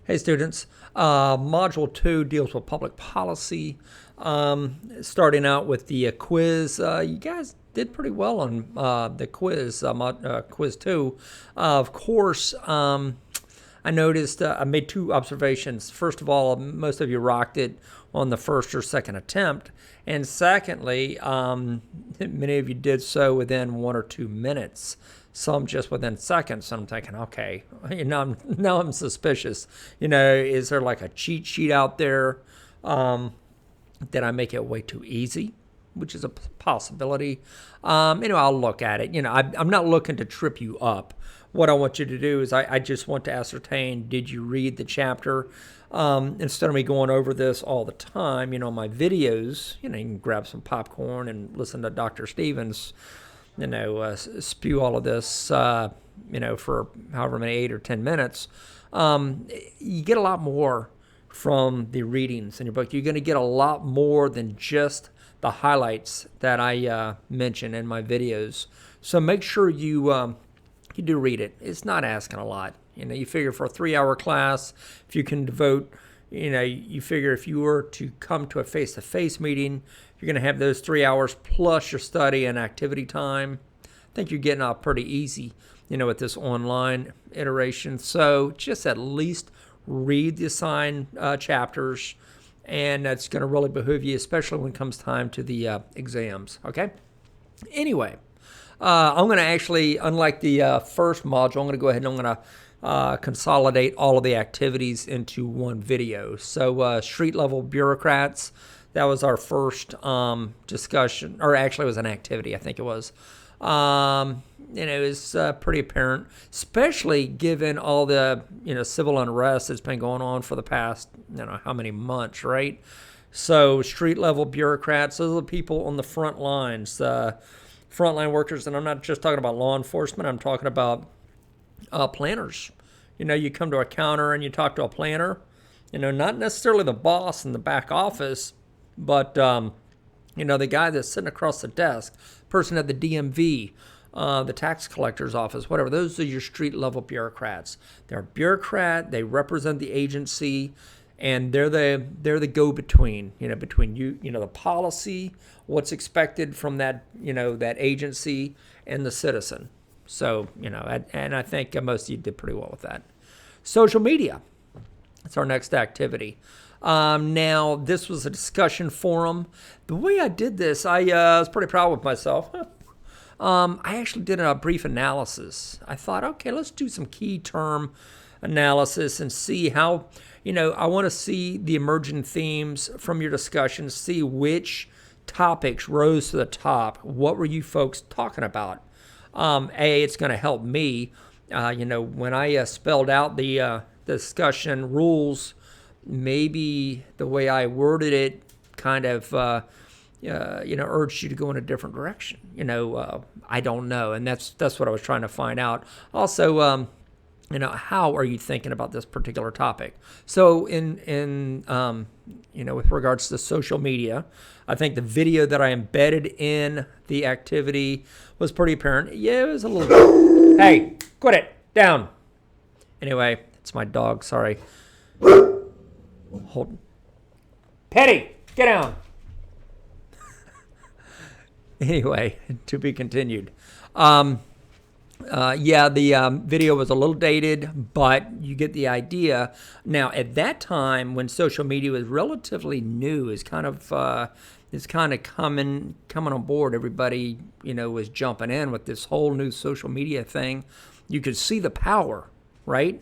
Hey students, Module 2 deals with public policy. Starting out with the quiz, you guys did pretty well on the quiz, quiz 2. Of course, I noticed I made two observations. First of all, most of you rocked it on the first or second attempt. And secondly, many of you did so within 1 or 2 minutes. Some just within seconds. I'm thinking, okay, now I'm suspicious. Is there like a cheat sheet out there? Did I make it way too easy? Which is a possibility. I'll look at it. I'm not looking to trip you up. What I want you to do is I just want to ascertain, did you read the chapter? Instead of me going over this all the time, my videos, you can grab some popcorn and listen to Dr. Stevens, spew all of this, for however many 8 or 10 minutes. You get a lot more from the readings in your book. You're going to get a lot more than just the highlights that I mention in my videos. So make sure you do read it. It's not asking a lot. You figure for a 3-hour class, if you can devote, you figure if you were to come to a face-to-face meeting, you're going to have those 3 hours plus your study and activity time. I think you're getting out pretty easy, with this online iteration. So just at least read the assigned chapters, and that's going to really behoove you, especially when it comes time to the exams. Okay? Anyway, I'm going to actually, unlike the first module, I'm going to go ahead and I'm going to consolidate all of the activities into one video. So street level bureaucrats, that was our first discussion, or actually it was an activity, I think it was. It was pretty apparent, especially given all the, civil unrest that's been going on for the past, how many months, right? So street level bureaucrats, those are the people on the front lines, frontline workers, and I'm not just talking about law enforcement, I'm talking about planners. You come to a counter and you talk to a planner, not necessarily the boss in the back office, but, the guy that's sitting across the desk, person at the DMV, the tax collector's office, whatever. Those are your street level bureaucrats. They're a bureaucrat, they represent the agency, and they're the go-between, between you, the policy, what's expected from that, that agency and the citizen. So, and I think most of you did pretty well with that. Social media. That's our next activity. Now, this was a discussion forum. The way I did this, I was pretty proud of myself. I actually did a brief analysis. I thought, okay, let's do some key term analysis and see how, I want to see the emerging themes from your discussion, see which topics rose to the top. What were you folks talking about? It's going to help me. When I spelled out the discussion rules, maybe the way I worded it kind of, urged you to go in a different direction. I don't know. And that's what I was trying to find out. Also, how are you thinking about this particular topic? So in with regards to social media, I think the video that I embedded in the activity was pretty apparent. Yeah, it was a little, hey, quit it, down. Anyway, it's my dog, sorry. Hold. Petty, get down. Anyway, to be continued. The video was a little dated, but you get the idea. Now, at that time, when social media was relatively new, it's kind of coming on board. Everybody, was jumping in with this whole new social media thing. You could see the power, right?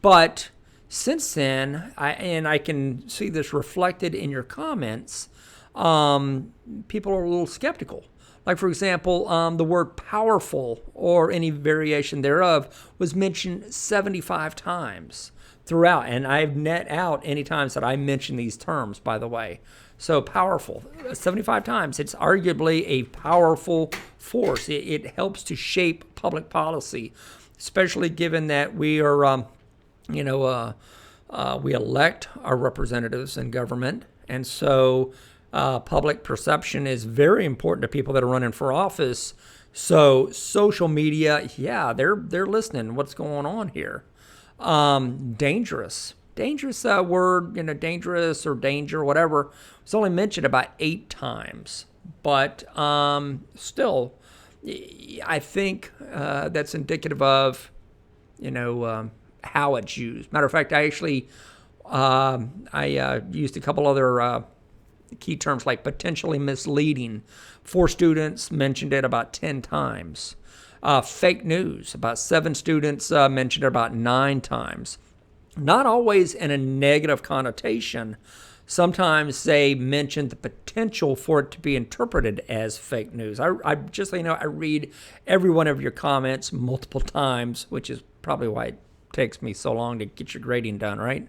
But since then, I can see this reflected in your comments. People are a little skeptical. Like, for example, the word powerful or any variation thereof was mentioned 75 times throughout. And I've net out any times that I mention these terms, by the way. So powerful, 75 times. It's arguably a powerful force. It helps to shape public policy, especially given that we are, we elect our representatives in government. And so public perception is very important to people that are running for office. So social media, yeah, they're listening. What's going on here? Dangerous. dangerous word, dangerous or danger, whatever, was only mentioned about 8 times. But still, I think that's indicative of, how it's used. Matter of fact, I actually I used a couple other key terms like potentially misleading. 4 students mentioned it about 10 times. Fake news, about 7 students mentioned it about 9 times. Not always in a negative connotation. Sometimes they mention the potential for it to be interpreted as fake news. I just so you know, I read every one of your comments multiple times, which is probably why it takes me so long to get your grading done, right?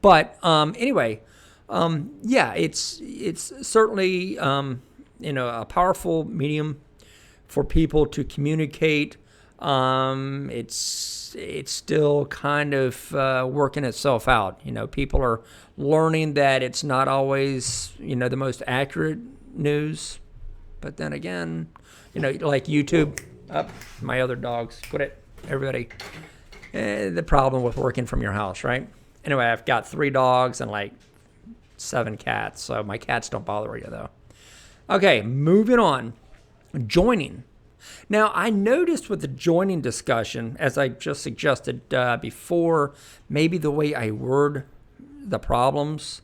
But anyway, yeah, it's certainly a powerful medium for people to communicate. It's still kind of working itself out. People are learning that it's not always the most accurate news. But then again, like YouTube. My other dogs. Quit it, everybody. The problem with working from your house, right? Anyway, I've got 3 dogs and like 7 cats, so my cats don't bother you though. Okay, moving on. Joining. Now, I noticed with the joining discussion, as I just suggested before, maybe the way I word the problems.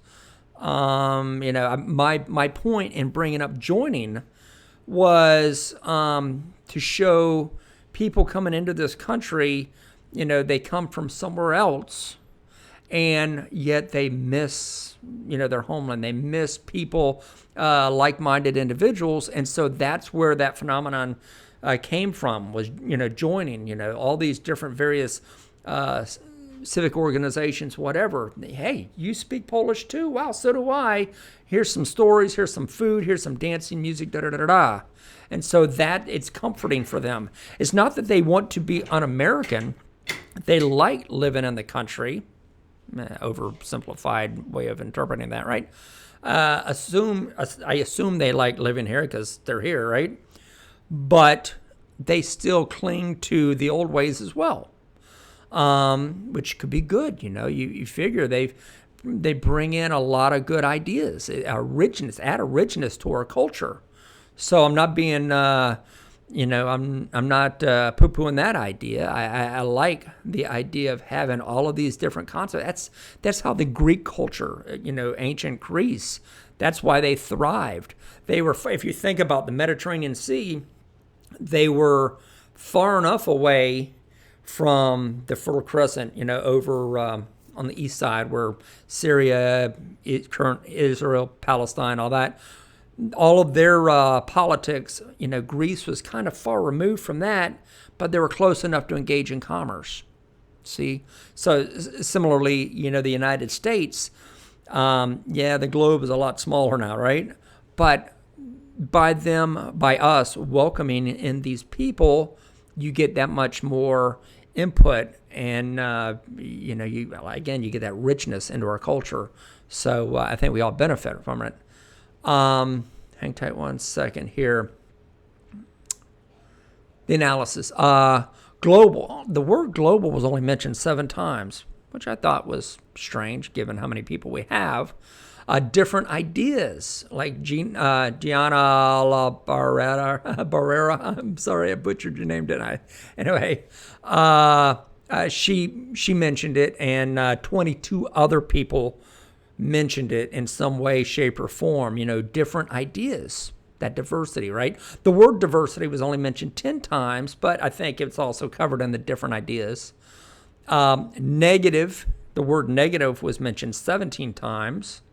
My point in bringing up joining was to show people coming into this country, they come from somewhere else, and yet they miss, their homeland. They miss people, like-minded individuals, and so that's where that phenomenon came from, was, joining, all these different various civic organizations, whatever. Hey, you speak Polish too? Wow, so do I. Here's some stories, here's some food, here's some dancing, music, da-da-da-da-da. And so that it's comforting for them. It's not that they want to be un-American. They like living in the country. Oversimplified way of interpreting that, right? I assume they like living here because they're here, right? But they still cling to the old ways as well, which could be good. You figure they bring in a lot of good ideas, add a richness to our culture. So I'm not being, I'm not poo-pooing that idea. I like the idea of having all of these different concepts. That's how the Greek culture, ancient Greece, that's why they thrived. They were, if you think about the Mediterranean Sea, they were far enough away from the Fertile Crescent, over on the east side where Syria, current Israel, Palestine, all that. All of their politics, Greece was kind of far removed from that, but they were close enough to engage in commerce. See? So similarly, the United States, the globe is a lot smaller now, right? But by us welcoming in these people, you get that much more input, and you get that richness into our culture. So I think we all benefit from it. Hang tight one second here. The analysis. Global. The word global was only mentioned 7 times, which I thought was strange given how many people we have. Different ideas, like Gianna Barrera. I'm sorry, I butchered your name, didn't I? Anyway, she mentioned it, and 22 other people mentioned it in some way, shape, or form. Different ideas. That diversity, right? The word diversity was only mentioned 10 times, but I think it's also covered in the different ideas. Negative. The word negative was mentioned 17 times.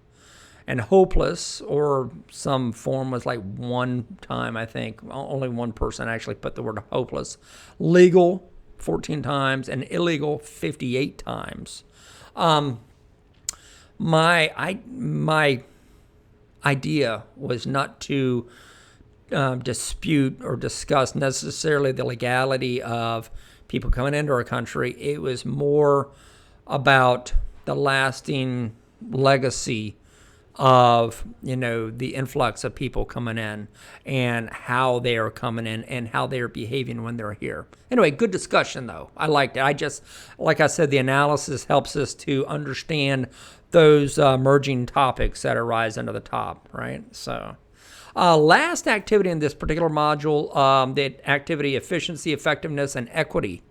And hopeless, or some form, was like 1 time, I think. Only one person actually put the word hopeless. Legal, 14 times, and illegal, 58 times. My idea was not to dispute or discuss necessarily the legality of people coming into our country. It was more about the lasting legacy of, the influx of people coming in and how they are coming in and how they are behaving when they're here. Anyway, good discussion though. I liked it. Like I said, the analysis helps us to understand those merging topics that arise into the top, right? So last activity in this particular module, the activity efficiency, effectiveness, and equity.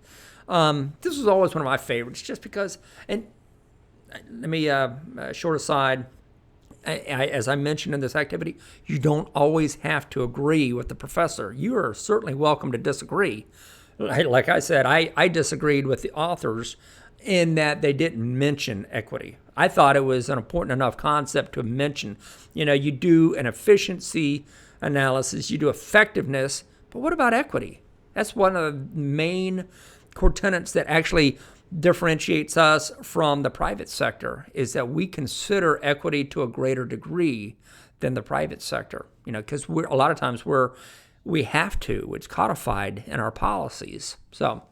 This was always one of my favorites just because, and let me, short aside, as I mentioned in this activity, you don't always have to agree with the professor. You are certainly welcome to disagree. Like I said, I disagreed with the authors in that they didn't mention equity. I thought it was an important enough concept to mention. You do an efficiency analysis, you do effectiveness, but what about equity? That's one of the main core tenets that actually differentiates us from the private sector, is that we consider equity to a greater degree than the private sector. Because a lot of times we have to. It's codified in our policies. So,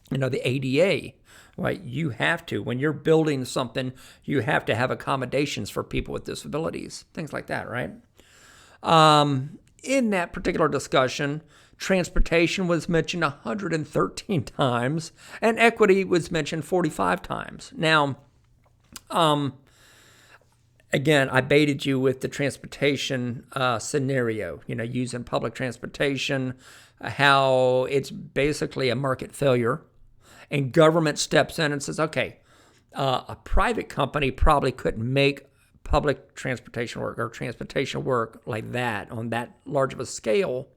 the ADA, right? You have to. When you're building something, you have to have accommodations for people with disabilities, things like that, right? In that particular discussion, transportation was mentioned 113 times, and equity was mentioned 45 times. Now, again, I baited you with the transportation scenario, using public transportation, how it's basically a market failure, and government steps in and says, okay, a private company probably couldn't make public transportation work or transportation work like that on that large of a scale.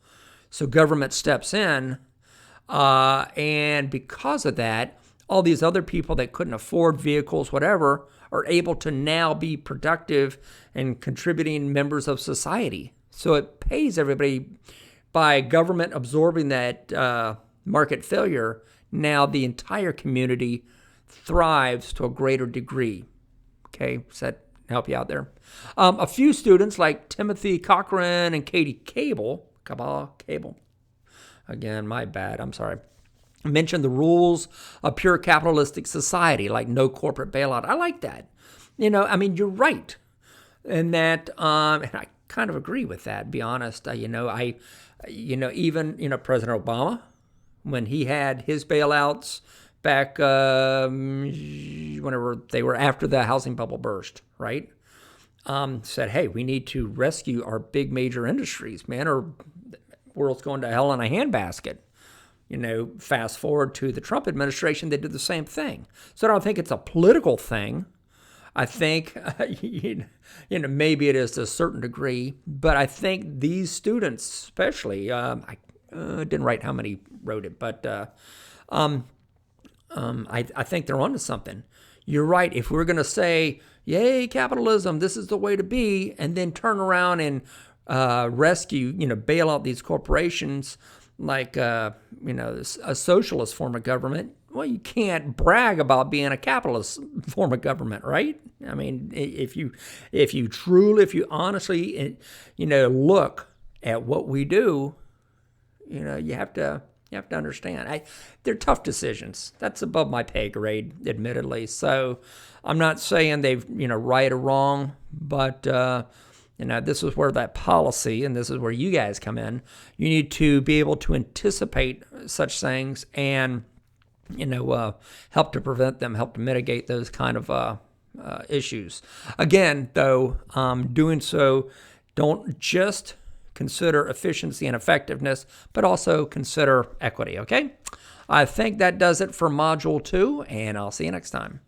So government steps in, and because of that, all these other people that couldn't afford vehicles, whatever, are able to now be productive and contributing members of society. So it pays everybody by government absorbing that market failure. Now the entire community thrives to a greater degree. Okay, does that help you out there? A few students like Timothy Cochran and Katie Cable, again, my bad, I'm sorry, mentioned the rules of pure capitalistic society, like no corporate bailout. I like that. You're right. And that, and I kind of agree with that, to be honest. Even President Obama, when he had his bailouts back whenever they were after the housing bubble burst, right? Said, hey, we need to rescue our big major industries, man, or the world's going to hell in a handbasket. Fast forward to the Trump administration, they did the same thing. So I don't think it's a political thing. I think, maybe it is to a certain degree, but I think these students, especially, I didn't write how many wrote it, but I think they're onto something. You're right. If we're going to say, yay, capitalism, this is the way to be, and then turn around and rescue, bail out these corporations like, a socialist form of government, well, you can't brag about being a capitalist form of government, right? I mean, if you honestly, look at what we do, you have to understand. They're tough decisions. That's above my pay grade, admittedly. So I'm not saying they've, right or wrong, but, this is where that policy, and this is where you guys come in. You need to be able to anticipate such things and, help to prevent them, help to mitigate those kind of issues. Again, though, doing so, don't just consider efficiency and effectiveness, but also consider equity, okay? I think that does it for Module 2, and I'll see you next time.